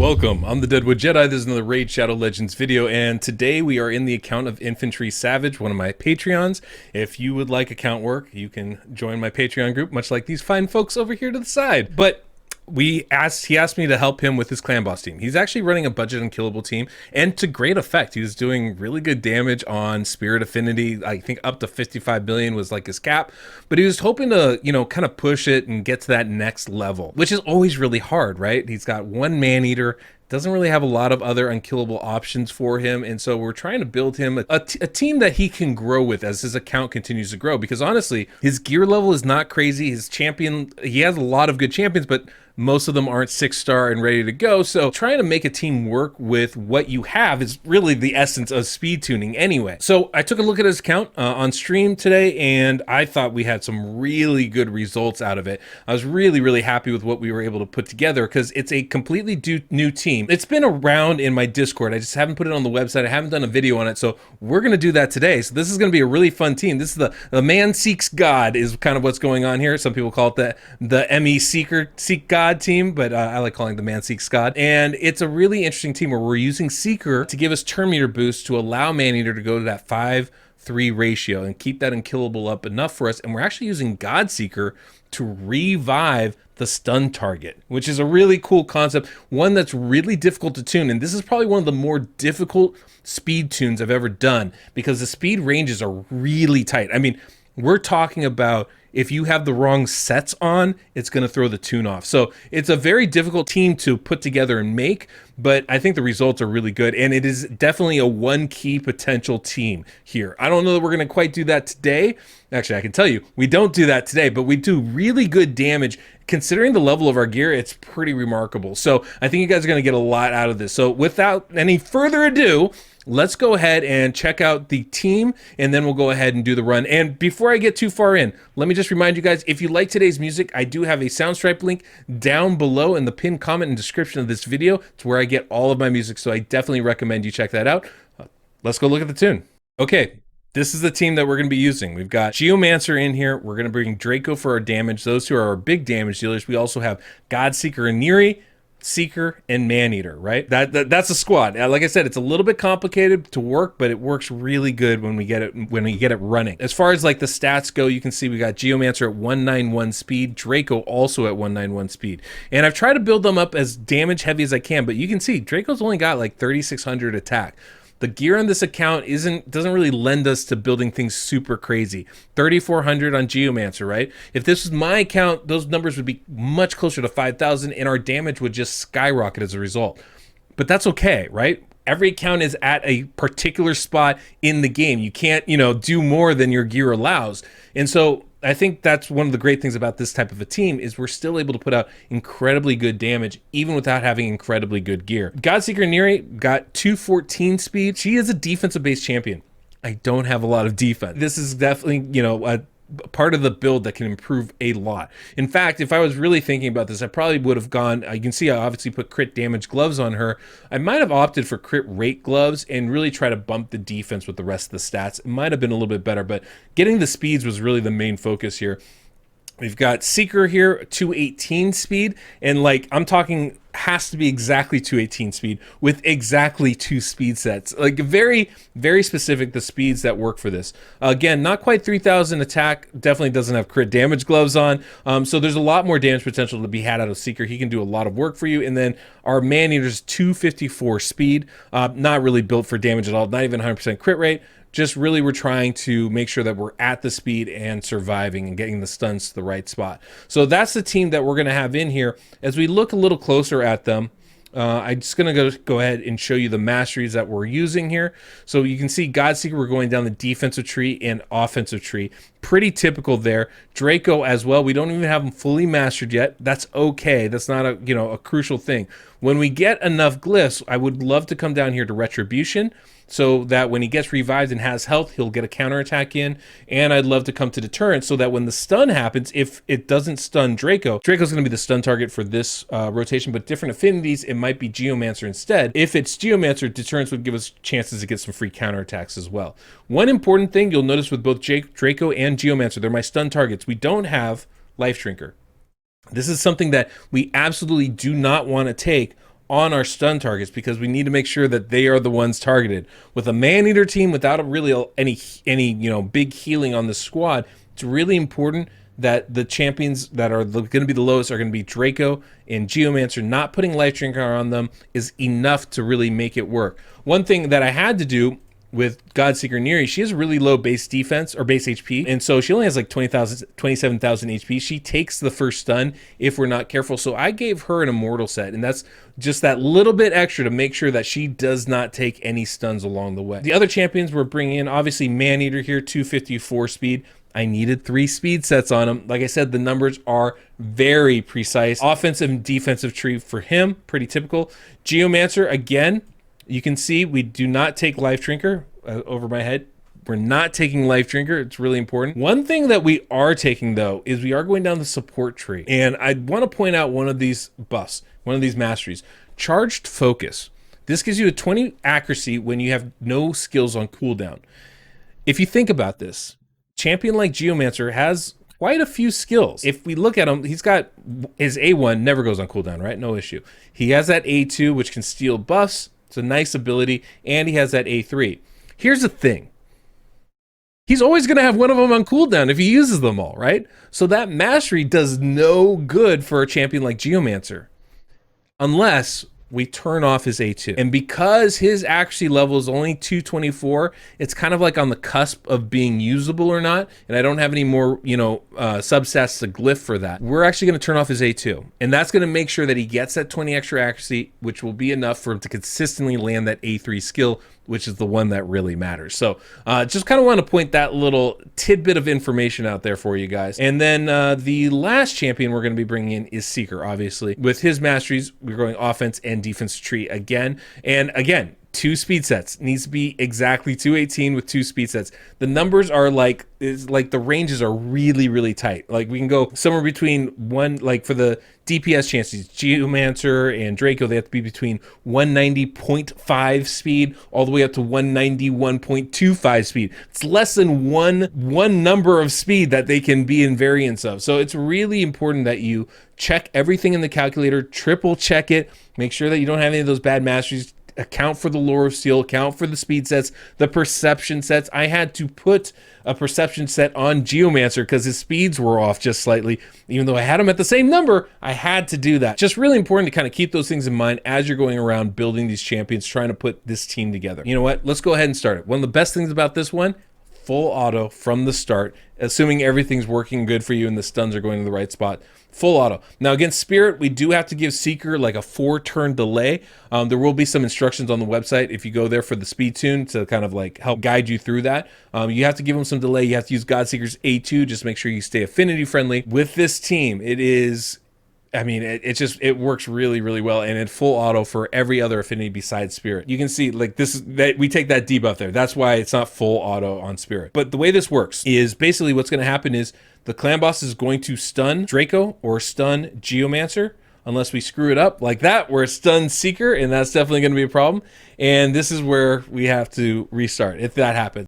Welcome, I'm the Deadwood Jedi. This is another Raid Shadow Legends video, and today we are in the account of Infantry Savage, one of my Patreons. If you would like account work, you can join my Patreon group, much like these fine folks over here to the side. But he asked me to help him with his clan boss team. He's actually running a budget unkillable team, and to great effect. He was doing really good damage on Spirit Affinity. I think up to 55 billion was like his cap, but he was hoping to, you know, kind of push it and get to that next level, which is always really hard, right? He's got one Maneater, doesn't really have a lot of other unkillable options for him, and so we're trying to build him a team that he can grow with as his account continues to grow, because honestly, his gear level is not crazy. His champion, he has a lot of good champions, but most of them aren't 6-star and ready to go. So trying to make a team work with what you have is really the essence of speed tuning anyway. So I took a look at his account on stream today, and I thought we had some really good results out of it. I was really happy with what we were able to put together, because it's a completely new team. It's been around in my Discord. I just haven't put it on the website. I haven't done a video on it. So we're going to do that today. So this is going to be a really fun team. This is the man seeks God is kind of what's going on here. Some people call it the ME Seek God team, but I like calling it the Man Seeks God. And it's a really interesting team where we're using Seeker to give us turn meter boost to allow Maneater to go to that 5-3 ratio and keep that unkillable up enough for us. And we're actually using Godseeker to revive the stun target, which is a really cool concept, one that's really difficult to tune. And this is probably one of the more difficult speed tunes I've ever done, because the speed ranges are really tight. I mean, we're talking about if you have the wrong sets on, it's going to throw the tune off. So it's a very difficult team to put together and make, but I think the results are really good. And it is definitely a one key potential team here. I don't know that we're going to quite do that today. Actually, I can tell you, we don't do that today, but we do really good damage. Considering the level of our gear, it's pretty remarkable. So I think you guys are going to get a lot out of this. So without any further ado, let's go ahead and check out the team, and then we'll go ahead and do the run. And before I get too far in, let me just remind you guys, if you like today's music, I do have a Soundstripe link down below in the pinned comment and description of this video. It's where I get all of my music, so I definitely recommend you check that out. Let's go look at the tune. Okay, this is the team that we're going to be using. We've got Geomancer in here. We're going to bring Draco for our damage. Those two are our big damage dealers. We also have Godseeker Aniri, Seeker, and Maneater, right? That's a squad. Like I said, it's a little bit complicated to work, but it works really good when we get it running. As far as like the stats go, you can see we got Geomancer at 191 speed, Draco also at 191 speed. And I've tried to build them up as damage heavy as I can, but you can see Draco's only got like 3,600 attack. The gear on this account doesn't really lend us to building things super crazy. 3,400 on Geomancer, right? If this was my account, those numbers would be much closer to 5,000, and our damage would just skyrocket as a result. But that's okay, right? Every account is at a particular spot in the game. You can't, you know, do more than your gear allows. And so I think that's one of the great things about this type of a team, is we're still able to put out incredibly good damage even without having incredibly good gear. Godseeker Aniri got 214 speed. She is a defensive based champion. I don't have a lot of defense. This is definitely, you know, a part of the build that can improve a lot. In fact, if I was really thinking about this, I probably would have gone, you can see I obviously put crit damage gloves on her. I might have opted for crit rate gloves and really try to bump the defense with the rest of the stats. It might have been a little bit better, but getting the speeds was really the main focus here. We've got Seeker here, 218 speed, and like I'm talking has to be exactly 218 speed with exactly 2 speed sets. Like very specific, the speeds that work for this. Again, not quite 3,000 attack, definitely doesn't have crit damage gloves on. So there's a lot more damage potential to be had out of Seeker. He can do a lot of work for you. And then our Maneater's 254 speed, not really built for damage at all, not even 100% crit rate. Just really we're trying to make sure that we're at the speed and surviving and getting the stuns to the right spot. So that's the team that we're going to have in here. As we look a little closer at them, I'm just going to go ahead and show you the masteries that we're using here. So you can see Godseeker, we're going down the defensive tree and offensive tree. Pretty typical there. Draco as well. We don't even have him fully mastered yet. That's okay. That's not a, you know, a crucial thing. When we get enough glyphs, I would love to come down here to Retribution, so that when he gets revived and has health, he'll get a counterattack in. And I'd love to come to Deterrent, so that when the stun happens, if it doesn't stun Draco, Draco's going to be the stun target for this rotation, but different affinities, it might be Geomancer instead. If it's Geomancer, Deterrence would give us chances to get some free counterattacks as well. One important thing you'll notice with both Draco and Geomancer, they're my stun targets. We don't have Life Drinker. This is something that we absolutely do not want to take on our stun targets because we need to make sure that they are the ones targeted. With a Maneater team without any big healing on the squad, it's really important that the champions that are going to be the lowest are going to be Draco and Geomancer. Not putting Life Drinker on them is enough to really make it work. One thing that I had to do with Godseeker Aniri, she has really low base defense or base HP, and so she only has like 27,000 HP. She takes the first stun if we're not careful, so I gave her an immortal set, and that's just that little bit extra to make sure that she does not take any stuns along the way. The other champions we're bringing in, obviously Maneater here, 254 speed. I needed 3 speed sets on him. Like I said, the numbers are very precise. Offensive and defensive tree for him, pretty typical. Geomancer, again, you can see we do not take Life Drinker over my head. We're not taking Life Drinker. It's really important. One thing that we are taking, though, is we are going down the support tree. And I want to point out one of these buffs, one of these masteries. Charged Focus. This gives you a 20 accuracy when you have no skills on cooldown. If you think about this, champion like Geomancer has quite a few skills. If we look at him, he's got his A1 never goes on cooldown, right? No issue. He has that A2, which can steal buffs. It's a nice ability, and he has that A3. Here's the thing. He's always going to have one of them on cooldown if he uses them all, right? So that mastery does no good for a champion like Geomancer unless we turn off his A2. And because his accuracy level is only 224, it's kind of like on the cusp of being usable or not. And I don't have any more, substats to glyph for that. We're actually going to turn off his A2. And that's going to make sure that he gets that 20 extra accuracy, which will be enough for him to consistently land that A3 skill, which is the one that really matters. So just kind of want to point that little tidbit of information out there for you guys. And then the last champion we're going to be bringing in is Seeker, obviously. With his masteries, we're going offense and defense tree again. And again, 2 speed sets. Needs to be exactly 218 with 2 speed sets. The numbers are like the ranges are really, really tight. Like we can go somewhere between one, like for the DPS chances, Geomancer and Draco, they have to be between 190.5 speed all the way up to 191.25 speed. It's less than one number of speed that they can be in variance of. So it's really important that you check everything in the calculator, triple check it, make sure that you don't have any of those bad masteries. Account for the lore of steel, account for the speed sets, the perception sets. I had to put a perception set on Geomancer because his speeds were off just slightly. Even though I had him at the same number, I had to do that. Just really important to kind of keep those things in mind as you're going around building these champions, trying to put this team together. You know what? Let's go ahead and start it. One of the best things about this one, full auto from the start, assuming everything's working good for you and the stuns are going to the right spot. Full auto. Now against Spirit, we do have to give Seeker like a 4-turn delay. There will be some instructions on the website if you go there for the speed tune to kind of like help guide you through that. You have to give him some delay. You have to use Godseeker's A2, just make sure you stay affinity friendly. With this team, it is, I mean, it works really, really well, and in full auto for every other affinity besides Spirit. You can see like this, that we take that debuff there. That's why it's not full auto on Spirit. But the way this works is basically what's going to happen is the clan boss is going to stun Draco or stun Geomancer unless we screw it up like that, where it stuns Seeker, and that's definitely going to be a problem. And this is where we have to restart if that happens.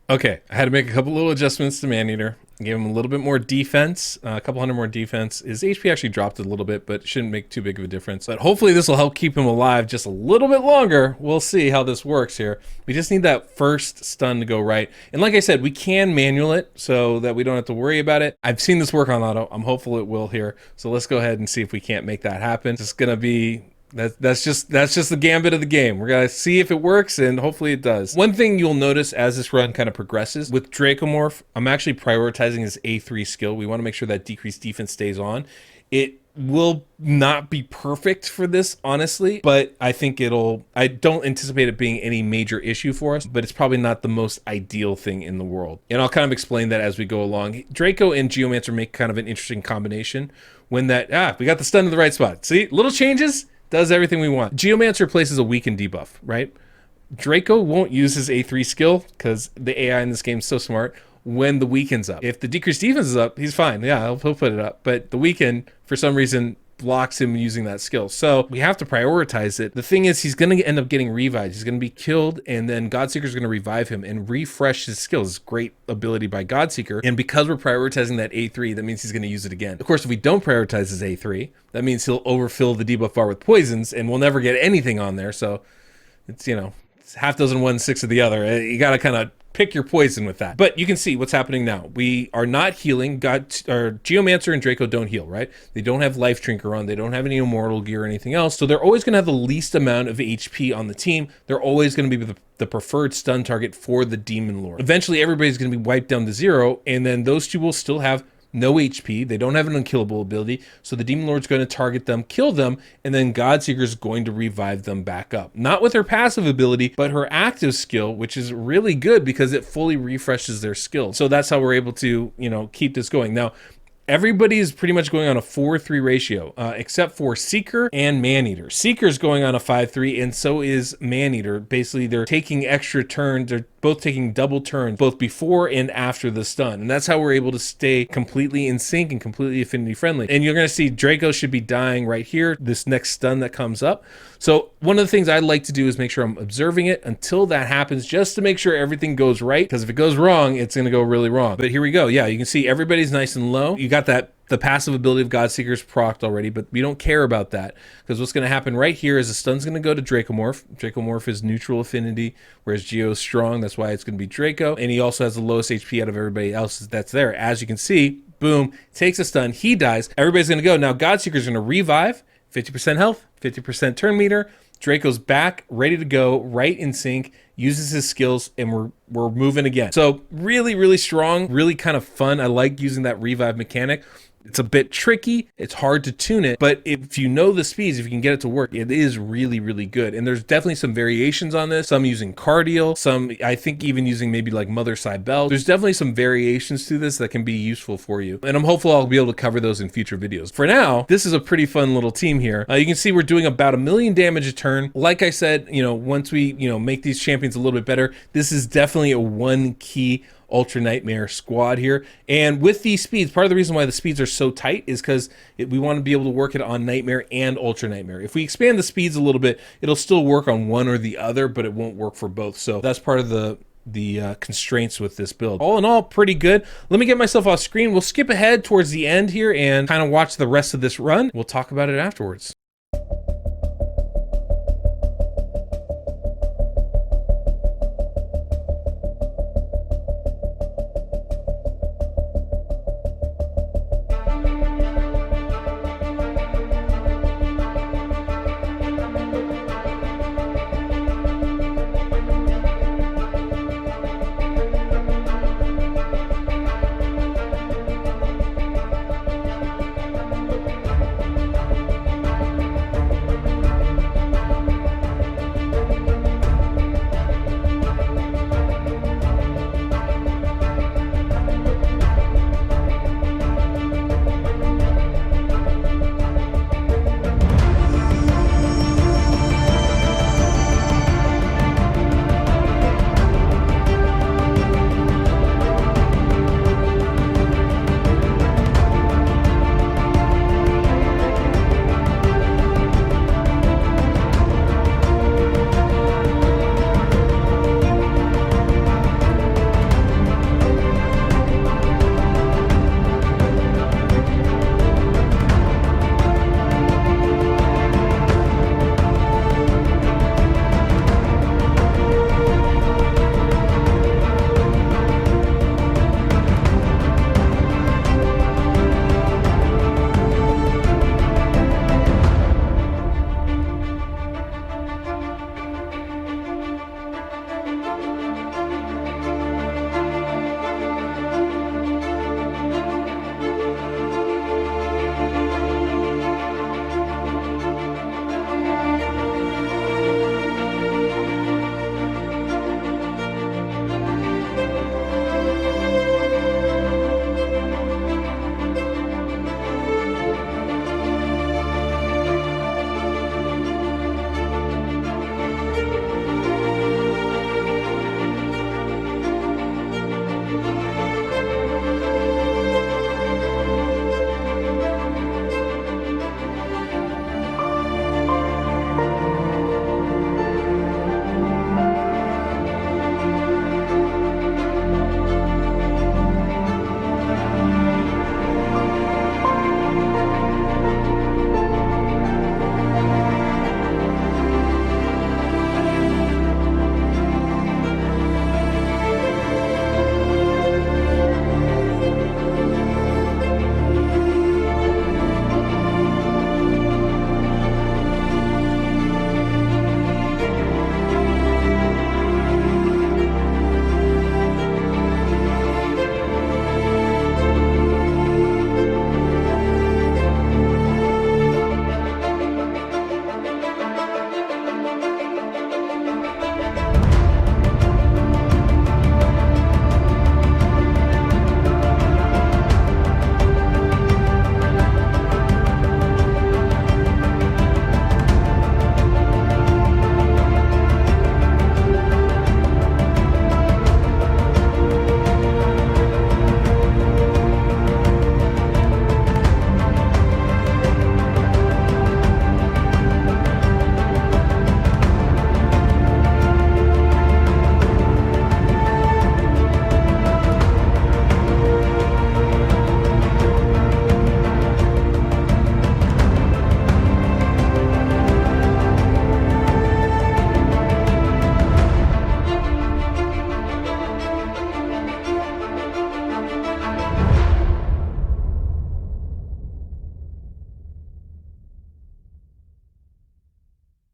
Okay, I had to make a couple little adjustments to Maneater. Gave him a little bit more defense, a couple hundred more defense. His HP actually dropped a little bit, but shouldn't make too big of a difference. But hopefully this will help keep him alive just a little bit longer. We'll see how this works here. We just need that first stun to go right. And like I said, we can manual it so that we don't have to worry about it. I've seen this work on auto. I'm hopeful it will here. So let's go ahead and see if we can't make that happen. It's gonna be that's just the gambit of the game. We're gonna see if it works, and hopefully it does. One thing you'll notice as this run kind of progresses with Dracomorph, I'm actually prioritizing his A3 skill. We want to make sure that decreased defense stays on. It will not be perfect for this, honestly, but I think I don't anticipate it being any major issue for us, but it's probably not the most ideal thing in the world. And I'll kind of explain that as we go along. Draco and Geomancer make kind of an interesting combination when we got the stun to the right spot. See, little changes, does everything we want. Geomancer places a weaken debuff, right? Draco won't use his A3 skill because the AI in this game is so smart when the weaken's up. If the decreased defense is up, he's fine. Yeah, he'll put it up. But the weaken, for some reason, blocks him using that skill. So we have to prioritize it. The thing is, he's going to end up getting revived. He's going to be killed, and then Godseeker's going to revive him and refresh his skills. Great ability by Godseeker. And because we're prioritizing that A3, that means he's going to use it again. Of course, if we don't prioritize his A3, that means he'll overfill the debuff bar with poisons, and we'll never get anything on there. So it's, you know, it's half dozen one, six of the other. You got to kind of pick your poison with that. But you can see what's happening now. We are not healing. Geomancer and Draco don't heal, right? They don't have Life Drinker on. They don't have any Immortal gear or anything else. So they're always going to have the least amount of HP on the team. They're always going to be the preferred stun target for the Demon Lord. Eventually, everybody's going to be wiped down to 0, and then those two will still have no HP. They don't have an unkillable ability, so the Demon Lord's going to target them, kill them, and then Godseeker's going to revive them back up. Not with her passive ability, but her active skill, which is really good because it fully refreshes their skill. So that's how we're able to, you know, keep this going. Now, everybody is pretty much going on a 4-3 ratio, except for Seeker and Maneater. Seeker's going on a 5-3, and so is Maneater. Basically, they're taking extra turns. They're both taking double turns, both before and after the stun. And that's how we're able to stay completely in sync and completely affinity friendly. And you're going to see Draco should be dying right here, this next stun that comes up. So one of the things I'd like to do is make sure I'm observing it until that happens, just to make sure everything goes right. Because if it goes wrong, it's going to go really wrong. But here we go. Yeah, you can see everybody's nice and low. You got the passive ability of Godseeker's procced already, but we don't care about that, because what's going to happen right here is the stun's going to go to Dracomorph. Dracomorph is neutral affinity, whereas Geo is strong. That's why it's going to be Draco, and he also has the lowest HP out of everybody else that's there. As you can see, boom, takes a stun, he dies. Everybody's going to go. Now Godseeker's going to revive, 50% health, 50% turn meter. Draco's back, ready to go, right in sync, uses his skills, and we're moving again. So really, really strong, really kind of fun. I like using that revive mechanic. It's a bit tricky. It's hard to tune it, but if you know the speeds, if you can get it to work, it is really, really good. And there's definitely some variations on this. Some using Cardiel, some I think even using maybe like Mother Cybele. There's definitely some variations to this that can be useful for you. And I'm hopeful I'll be able to cover those in future videos. For now, this is a pretty fun little team here. You can see we're doing about 1 million damage a turn. Like I said, you know, once we, you know, make these champions a little bit better, this is definitely a one key Ultra Nightmare squad here. And with these speeds, part of the reason why the speeds are so tight is because we want to be able to work it on Nightmare and Ultra Nightmare. If we expand the speeds a little bit, it'll still work on one or the other, but it won't work for both. So that's part of the constraints with this build. All in all, pretty good. Let me get myself off screen. We'll skip ahead towards the end here and kind of watch the rest of this run. We'll talk about it afterwards.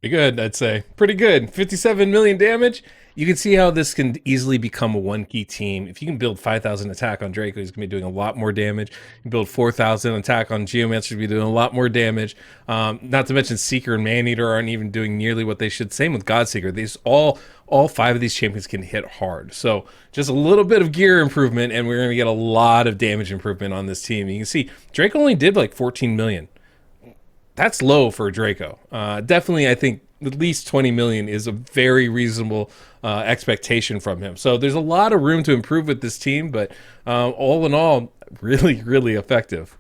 Pretty good, I'd say. Pretty good. 57 million damage. You can see how this can easily become a one-key team. If you can build 5,000 attack on Draco, he's going to be doing a lot more damage. You can build 4,000 attack on Geomancer, he'll be doing a lot more damage. Not to mention Seeker and Maneater aren't even doing nearly what they should. Same with Godseeker. These all 5 of these champions can hit hard. So just a little bit of gear improvement, and we're going to get a lot of damage improvement on this team. You can see Draco only did like 14 million. That's low for Draco. Definitely, I think at least 20 million is a very reasonable expectation from him. So there's a lot of room to improve with this team, but all in all, really, really effective.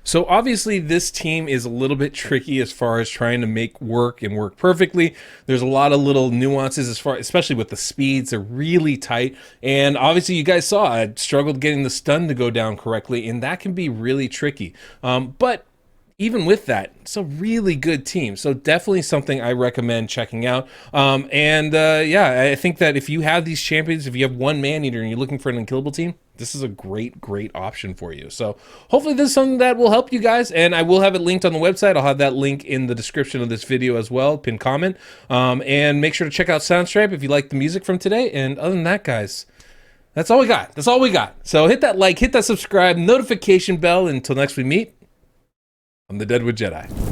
So obviously this team is a little bit tricky as far as trying to make work and work perfectly. There's a lot of little nuances especially with the speeds. They're really tight. And obviously you guys saw I struggled getting the stun to go down correctly, and that can be really tricky. But even with that, it's a really good team. So definitely something I recommend checking out. Yeah, I think that if you have these champions, if you have one Maneater and you're looking for an unkillable team, this is a great option for you. So hopefully this is something that will help you guys, and I will have it linked on the website. I'll have that link in the description of this video as well, pinned comment. And make sure to check out Soundstripe if you like the music from today. And other than that, guys, that's all we got. That's all we got. So hit that like, hit that subscribe, notification bell. Until next we meet, I'm the Deadwood Jedi.